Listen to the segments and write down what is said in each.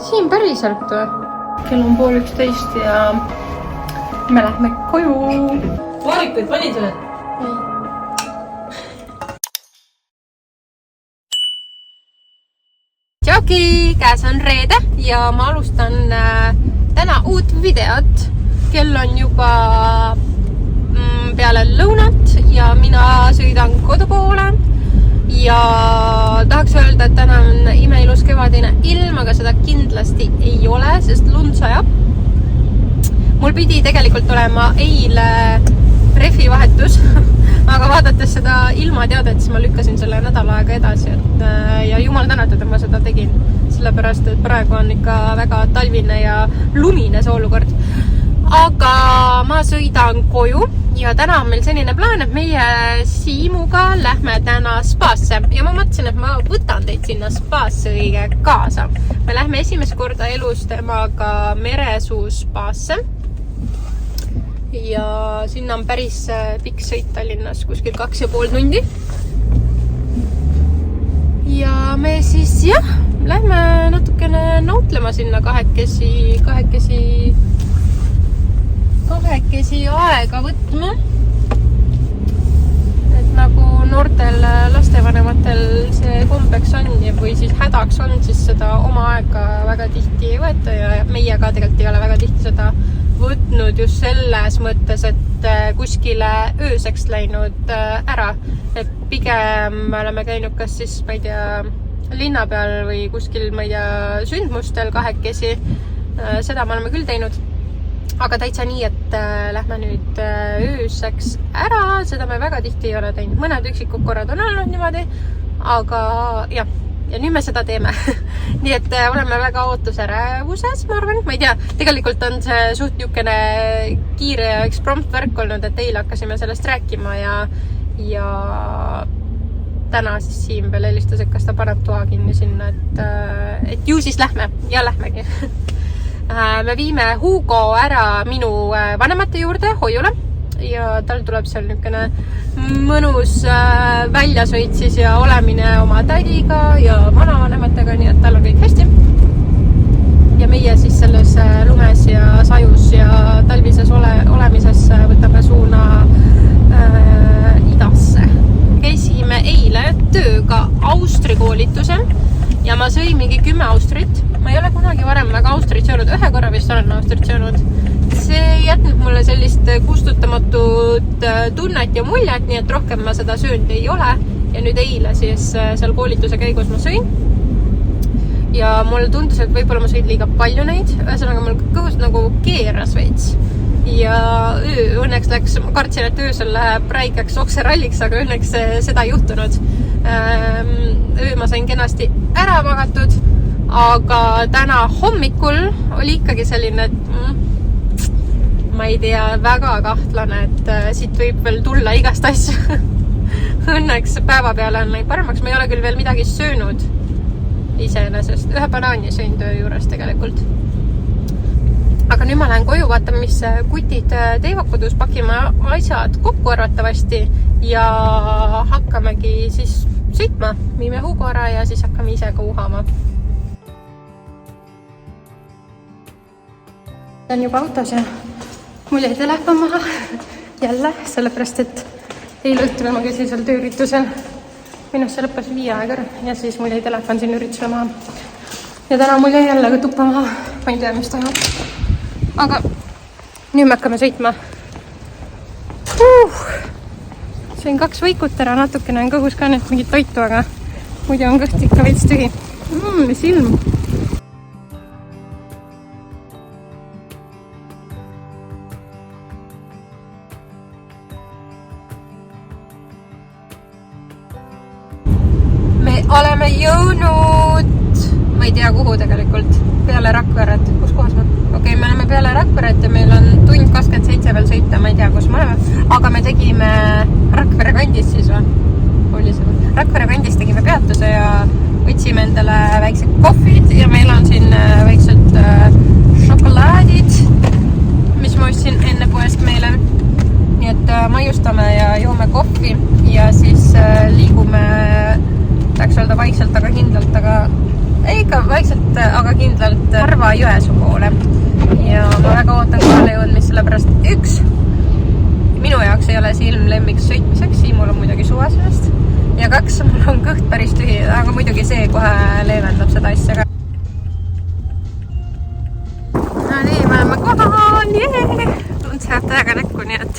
Siin päriselt või? Kell on 12:30 ja me lähme koju. Vaarikuid pani sulle? Tšauki, käes on reede ja ma alustan täna uut videot. Kell on juba peale lõunat ja mina sõidan kodu poole. Ja tahaks öelda, et täna on imeilus kevadine ilm, aga seda kindlasti ei ole, sest lund sajab. Mul pidi tegelikult olema eile refivahetus, aga vaadates seda ilmateadet, siis ma lükkasin selle nädala aega edasi. Ja jumal tänatud, et ma seda tegin, sellepärast, et praegu on ikka väga talvine ja lumine see olukord. Aga ma sõidan koju ja täna on meil selline plaan, et meie Siimuga lähme täna spaasse ja ma mõtlesin, et ma võtan teid sinna spaasse õige kaasa. Me lähme esimest korda elus temaga Meresuu spaasse ja sinna on päris pikk sõit Tallinnas, kuskil 2,5 tundi. Ja me siis lähme natukene nautlema sinna kahekesi aega võtma. Et nagu noortel lastevanematel see kombeks on või siis hädaks on, siis seda oma aega väga tihti ei võeta ja meie ka tegelikult ei ole väga tihti seda võtnud just selles mõttes, et kuskile ööseks läinud ära. Et pigem me oleme käinud kas siis, ma ei tea, linna peal või kuskil, ma ei tea, sündmustel kahekesi. Seda me oleme küll teinud. Aga täitsa nii, et lähme nüüd ööseks ära, seda me väga tihti ei ole teinud. Mõned üksikud korrad on olnud niimoodi, aga ja nüüd me seda teeme. Nii et oleme väga ootuserävuses, ma arvan. Ma ei tea, tegelikult on see suht niukene kiire ja eksprompt värk olnud, et eile hakkasime sellest rääkima ja täna siis Siim veel helistas, et kas ta paneb toa kinni sinna, et ju siis lähme ja lähmegi. Me viime Hugo ära minu vanemate juurde Hoiule ja tal tuleb seal niukene mõnus väljasõit siis ja olemine oma tädiga ja vanavanematega, nii et tal on kõik hästi. Ja meie siis selles lumes ja sajus ja talvises olemises võtame suuna idasse. Käisime eile tööga Austri koolitusel ja ma sõimigi 10 Austrit. Ma ei ole kunagi varem väga Austrit söönud, ühe korra vist olen Austrit söönud. See jätnud mulle sellist kustutamatut tunnet ja muljet, nii et rohkem ma seda söönud ei ole. Ja nüüd eile siis seal koolituse käigus ma sõin. Ja mulle tundus, et võib-olla ma sõin liiga palju neid. Ühesõnaga mul kõhus nagu keeras veits. Ja õnneks läks, ma kartsin, et öösel läheb räigeks okseralliks, aga õnneks seda ei juhtunud. Öö ma sain kenasti ära magatud, aga täna hommikul oli ikkagi selline, et ma ei tea, väga kahtlane, et siit võib veel tulla igast asju. Õnneks päeva peale on neid paremaks, ma ei ole küll veel midagi söönud iseenesest. Ühe banaani sõin töö juures tegelikult. Aga nüüd ma lähen koju, vaatan, mis kutid teevad kodus, pakime asjad kokku arvatavasti ja hakkamegi siis sõitma. Viime Hugo ära ja siis hakkame ise ka uhama. Olen juba autos ja mul jäi telefon maha jälle, sellepärast, et eile õhtul ma käisin seal tööüritusel. Minust see lõppes 5 aega ära ja siis mul jäi telefon siin üritusele maha. Ja täna mul jäi jälle ka tuppa maha, ma ei tea, mis toimub. Aga nüüd me hakkame sõitma. Sõin 2 võikut ära, natukene on kõhus ka nüüd mingit toitu, aga muidu on kõht ikka veits tühi. Mis ilm. Me oleme jõudnud, ma ei tea kuhu tegelikult, peale Rakveret. Kus kohas me? Okei, me oleme peale Rakveret ja meil on tund 27 veel sõita, ma ei tea, kus me oleme. Aga me tegime Rakvere kandis siis või? Rakvere kandis tegime peatuse ja võtsime endale väiksed kohvid ja meil on siin väiksed šokolaadid, mis ma ostsin enne poest meile. Nii et maiustame ja joome kohvi ja siis liigume, tahaks öelda vaikselt, aga kindlalt, aga ikka vaikselt, aga kindlalt Narva Jõesuu poole. Ja ma väga ootan kohale jõudmist, sellepärast 1. Minu jaoks ei ole see ilm lemmiks sõitmiseks, Siimul on muidugi suva sellest. Ja 2. Mul on kõht päris tühi, aga muidugi see kohe leevendab seda asja ka. No nii, me oleme kohal, tund sealt täiega näkku, nii et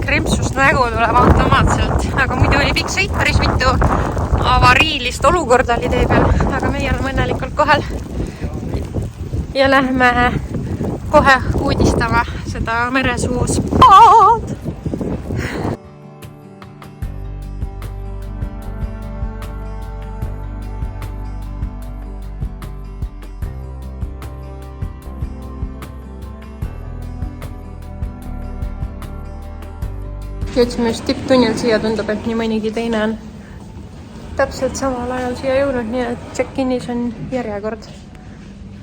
krempsust nägu tuleb automaatselt. Aga muidu oli pikk sõit, päris mitu avariilist olukorda oli tee peal, aga meie oleme õnnelikult kohal. Ja lähme kohe uudistama seda Meresuu spaad. Jõudsime just tipptunnil siia, tundub, et nii mõnigi teine on täpselt samal ajal siia jõudnud, nii et check-inis on järjekord.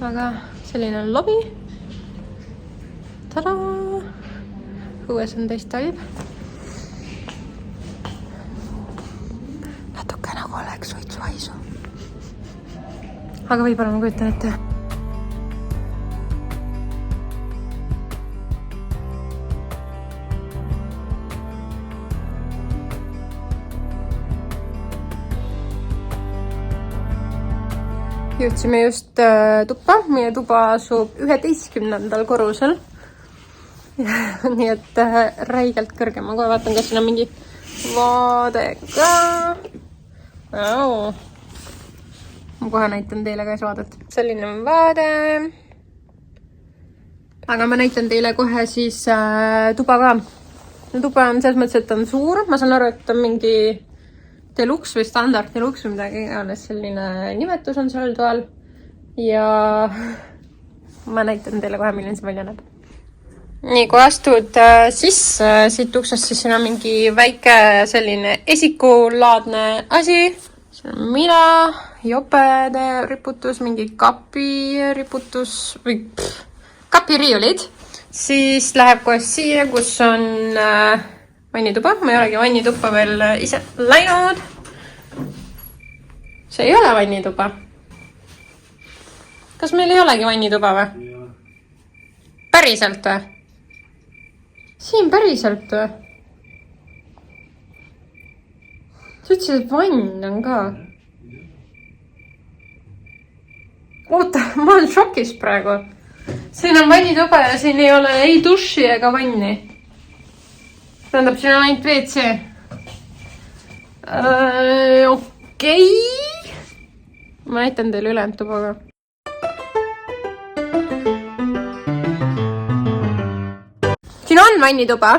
Aga selline on lobi. Tada! Õues on täis talv. Natuke nagu oleks suitsuhaisu. Aga võib-olla ma kujutan ette. Jõudsime just tuppa. Meie tuba asub 11. korrusel. Nii et räigelt kõrge. Ma kohe vaatan, kas siin on mingi vaade ka. Ma kohe näitan teile ka vaadet. Selline on vaade. Aga ma näitan teile kohe siis tuba ka. Tuba on selles mõttes, et on suur. Ma saan aru, et on mingi deluxe või standard deluxe või midagi iganes, selline nimetus on seal toal. Ja ma näitan teile kohe, milline see välja näeb. Nii, kui astud sisse siit uksest, siis siin on mingi väike selline esikulaadne asi. Siin on mina, jopede riputus, mingi kapi riputus või kapiriiulid. Siis läheb kohe siia, kus on vannituba. Ma ei olegi vannituppa veel ise läinud. See ei ole vannituba. Kas meil ei olegi vannituba või? Päriselt või? Siin päriselt või? Sa ütlesid, et vann on ka. Oota, ma olen šokis praegu. Siin on vannituba ja siin ei ole ei duši ega vanni. Tähendab, siin on ainult WC. Okei. Ma näitan teile ülejäänud tuba ka. Siin on vannituba.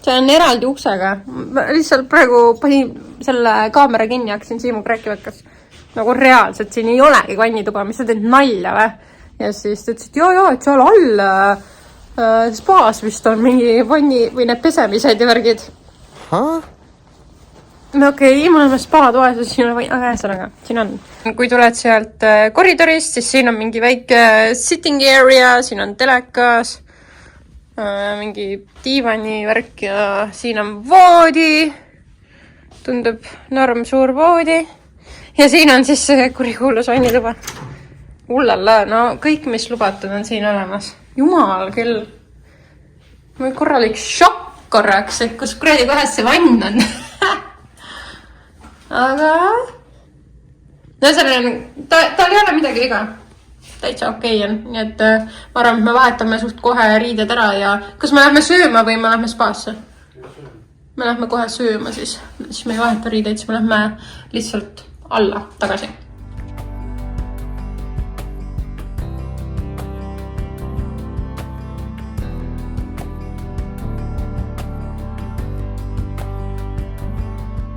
See on eraldi uksega. Ma lihtsalt praegu panin selle kaamera kinni ja hakkasin Siimuga rääkima, kas nagu reaalselt siin ei olegi vannituba, mis sa teed nalja või? Ja siis ta ütles, et joo, et seal all spaas vist on mingi vanni või need pesemised ja värgid. No okei, me oleme spaatoas ja siin on ühesõnaga, siin on. Kui tuled sealt koridorist, siis siin on mingi väike sitting area, siin on telekas, mingi diivani värk ja siin on voodi. Tundub norm suur voodi. Ja siin on siis kurikuulus vannituba. Ullala, no kõik, mis lubatud on siin olemas. Jumal küll. Ma korralik šokk korraks, et kus kuradi kohas see vann on. Aga no sellel tal ei ole midagi viga. Täitsa okei on. Nii et ma arvan, et me vahetame suht kohe riided ära ja kas me lähme sööma või me lähme spaasse? Me lähme kohe sööma siis me ei vaheta riideid, siis me lähme lihtsalt alla tagasi.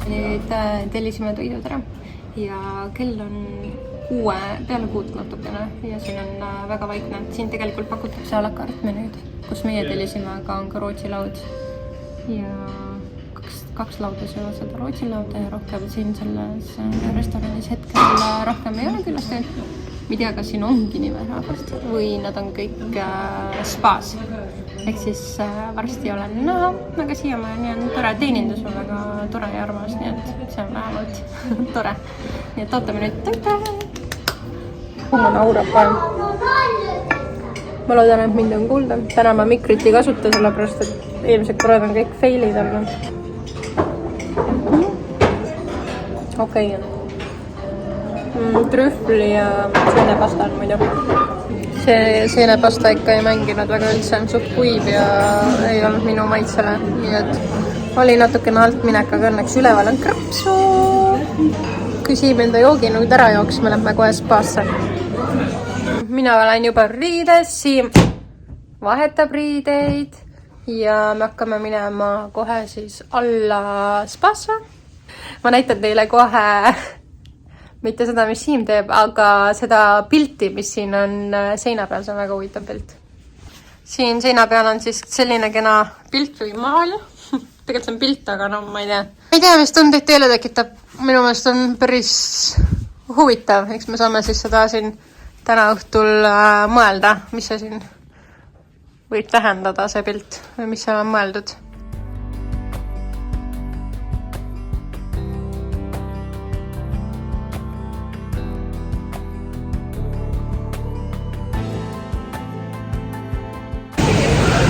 Nüüd tellisime toidud ära ja kell on peale 6 natukene ja siin on väga vaikne. Siin tegelikult pakutakse à la carte menüüd, kus meie tellisime, aga on ka Rootsi laud ja kaks lauda söövad seda Rootsi lauda ja rohkem siin selles restoranis hetkel rohkem ei ole külastajad. Ma ei tea, kas siin ongi nii vähe rahvast või nad on kõik spaas. Ehk siis varsti olen näha, aga siiamaani on tore teenindus, on väga tore ja armas, nii et see on vähemalt tore. Nii et ootame nüüd. ma naurab vaja. Ma loodan, et mind on kuulda. Täna ma mikrit ei kasuta, sellepärast et eelmised korrad on kõik failid olnud. Okei. Trühvli ja seenepasta on muidu. See seenepasta ikka ei mänginud väga üldse. Suht kuiv ja ei olnud minu maitsele. Nii et oli natukene alt minek, aga õnneks üleval on krapsu. Küsime enda joogi nüüd ära jooks, me lähme kohe spaasse. Mina olen juba riides, Siim vahetab riideid ja me hakkame minema kohe siis alla spaasse. Ma näitan teile kohe mitte seda, mis Siim teeb, aga seda pilti, mis siin on seina peal, see on väga huvitav pilt. Siin seina peal on siis selline kena pilt või maal. Tegelikult see on pilt, aga no ma ei tea. Ma ei tea, mis tundeid teile tekitab. Minu meelest on päris huvitav. Eks me saame siis seda siin täna õhtul mõelda, mis see siin võib tähendada, see pilt, või mis seal on mõeldud.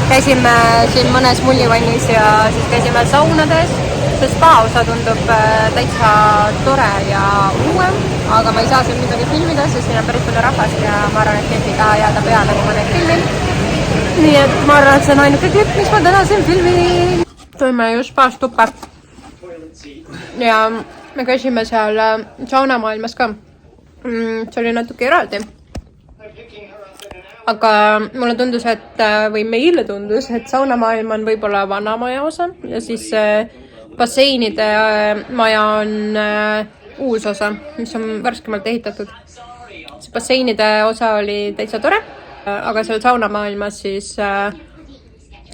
Käisime siin mõnes mullivannis ja siis käisime saunades. See spa-osa tundub täitsa tore ja uue, aga ma ei saa siin midagi filmida, sest siin on päris palju rahvast ja ma arvan, et keegi ei taha jääda peale, kui ma neid filmin. Nii et ma arvan, et see on ainuke klipp, mis ma täna siin filmin. Toime just spaast tuppa. Ja me käisime seal saunamaailmas ka. See oli natuke eraldi. Aga mulle tundus, või meile tundus, et saunamaailm on võib-olla vanamaja osa ja siis basseinide maja on uus osa, mis on värskemalt ehitatud. See basseinide osa oli täitsa tore, aga seal saunamaailmas siis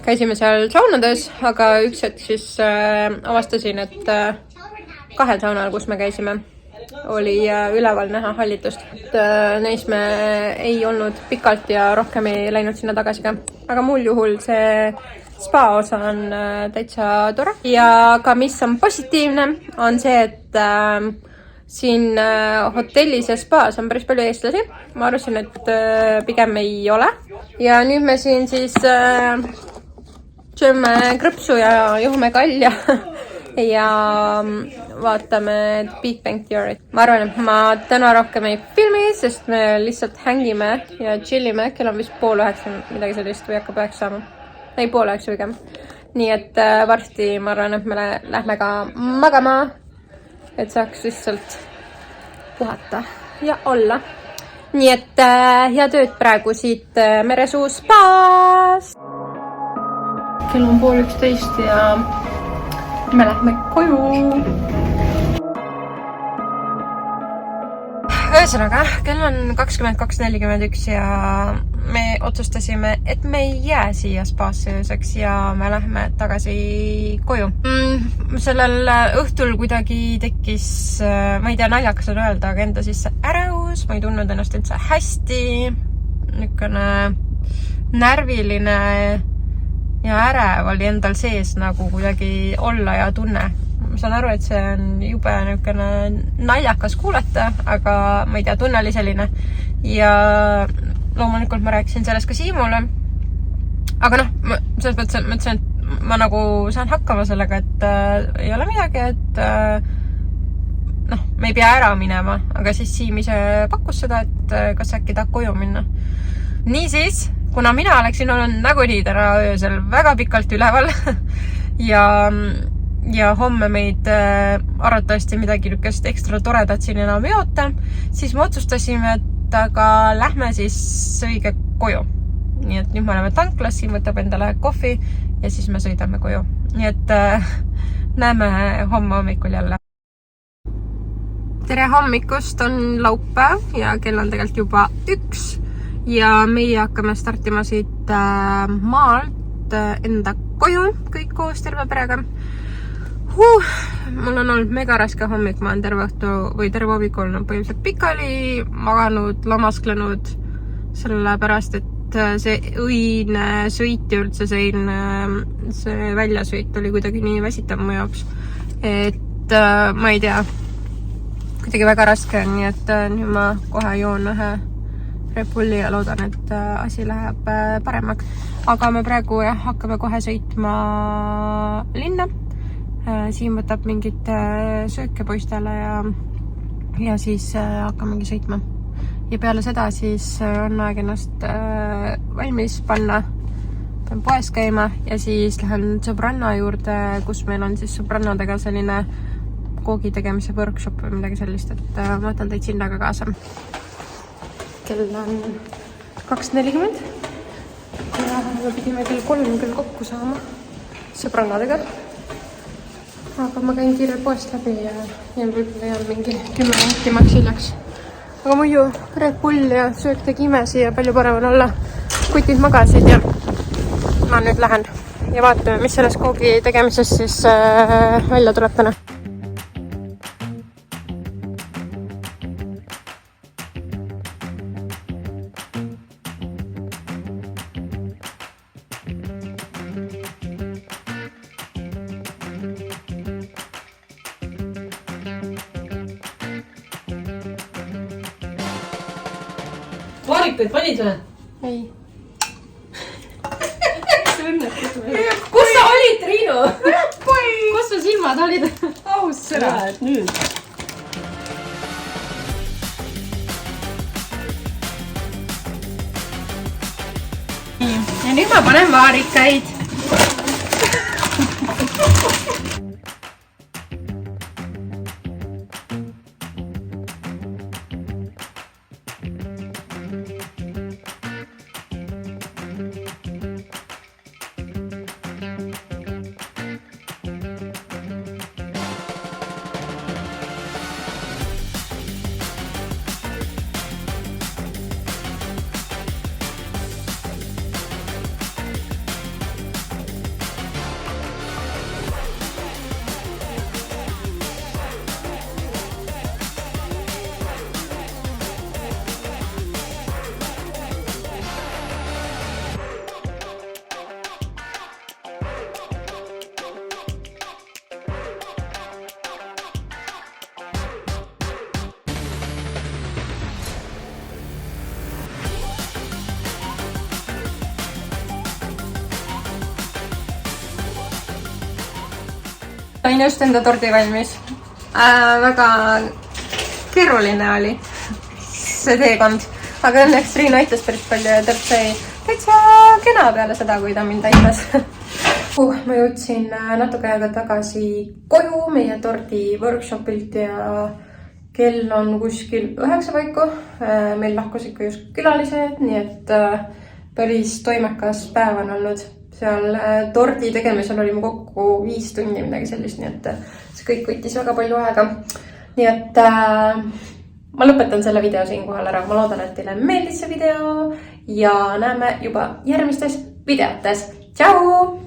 käisime seal saunades, aga üks hetk siis avastasin, et kahel saunal, kus me käisime, oli üleval näha hallitust. Neis me ei olnud pikalt ja rohkem ei läinud sinna tagasi ka. Aga muul juhul see spa osa on täitsa tore. Ja ka mis on positiivne, on see, et siin hotellis ja spaas on päris palju eestlasi. Ma arvasin, et pigem ei ole. Ja nüüd me siin siis sööme krõpsu ja juhume kalja ja vaatame Big Bang Theory. Ma arvan, et ma täna rohkem ei filmi, sest me lihtsalt hängime ja chillime. Kell on vist 8:30, midagi sellist või hakkab 9 saama. Ei, 8:30 pigem. Nii et varsti ma arvan, et me lähme ka magama, et saaks lihtsalt puhata ja olla. Nii et head ööd praegu siit Meresuu spaas. Kell on 11:30 ja me lähme koju. Ühesõnaga, kell on 22:41 ja me otsustasime, et me ei jää siia spaasse ööseks ja me lähme tagasi koju. Sellel õhtul kuidagi tekkis, ma ei tea, naljakas on öelda, aga enda sisse ärevus. Ma ei tundnud ennast üldse hästi. Niisugune närviline ja ärev oli endal sees nagu kuidagi olla ja tunne. Ma saan aru, et see on jube naljakas kuulata, aga ma ei tea, tunne oli selline. Ja loomulikult ma rääkisin sellest ka Siimule. Aga noh, selles mõttes mõtlesin, et ma nagu saan hakkama sellega, et ei ole midagi, et noh, me ei pea ära minema. Aga siis Siim ise pakkus seda, et kas äkki tahab koju minna. Niisiis, kuna mina oleksin olnud nagunii täna öösel väga pikalt üleval ja homme meid arvatavasti midagi niisugust ekstra toredat siin enam ei oota, siis me otsustasime, et aga lähme siis õige koju. Nii et nüüd me oleme tanklas, siin võtab endale kohvi ja siis me sõidame koju. Nii et näeme homme hommikul jälle. Tere hommikust, on laupäev ja kell on tegelikult juba 1 ja meie hakkame startima siit maalt enda koju, kõik koos terve perega. Mul on olnud mega raske hommik, ma olen terve õhtu või terve hommik olnud põhimõtteliselt pikali, maganud, lamasklenud, sellepärast, et see õine sõit ja üldse see väljasõit oli kuidagi nii väsitav mu jaoks, et ma ei tea, kuidagi väga raske on, nii et nüüd ma kohe joon ühe Red Bulli ja loodan, et asi läheb paremaks. Aga me praegu hakkame kohe sõitma linna. Siin võtab mingit sööke poistele ja siis hakkamegi sõitma. Ja peale seda siis on aeg ennast valmis panna. Pean poes käima ja siis lähen sõbranna juurde, kus meil on siis sõbrannadega selline koogi tegemise workshop või midagi sellist, et ma võtan teid sinna ka kaasa. Kell on 2:40 ja me pidime kell 3 küll kokku saama sõbrannadega. Aga ma käin kiirelt poest läbi ja võib-olla jään mingi 10 minuti maks hiljaks. Aga muidu Red Bull ja söök tegi imesi ja palju parem on olla. Kutid magasid ja ma nüüd lähen ja vaatame, mis selles koogi tegemises siis välja tuleb täna. Vaarikuid panid või? Ei. Kus sa olid, Triinu? Kus su silmad olid? Aus sõna. Nüüd. Ja nüüd ma panen vaarikaid. Sain just enda tordi valmis. Väga keeruline oli see teekond, aga õnneks Triin aitas päris palju ja tört sai täitsa kena peale seda, kui ta mind aitas. Ma jõudsin natuke aega tagasi koju meie tordi workshopilt ja kell on kuskil 9 paiku. Meil lahkus ikka just külalised, nii et päris toimekas päev on olnud. Seal tordi tegemisel oli mu kokku 5 tundi midagi sellist, nii et see kõik võttis väga palju aega. Nii et ma lõpetan selle video siinkohal ära. Ma loodan, et teile meeldis see video ja näeme juba järgmistes videotes. Tšau!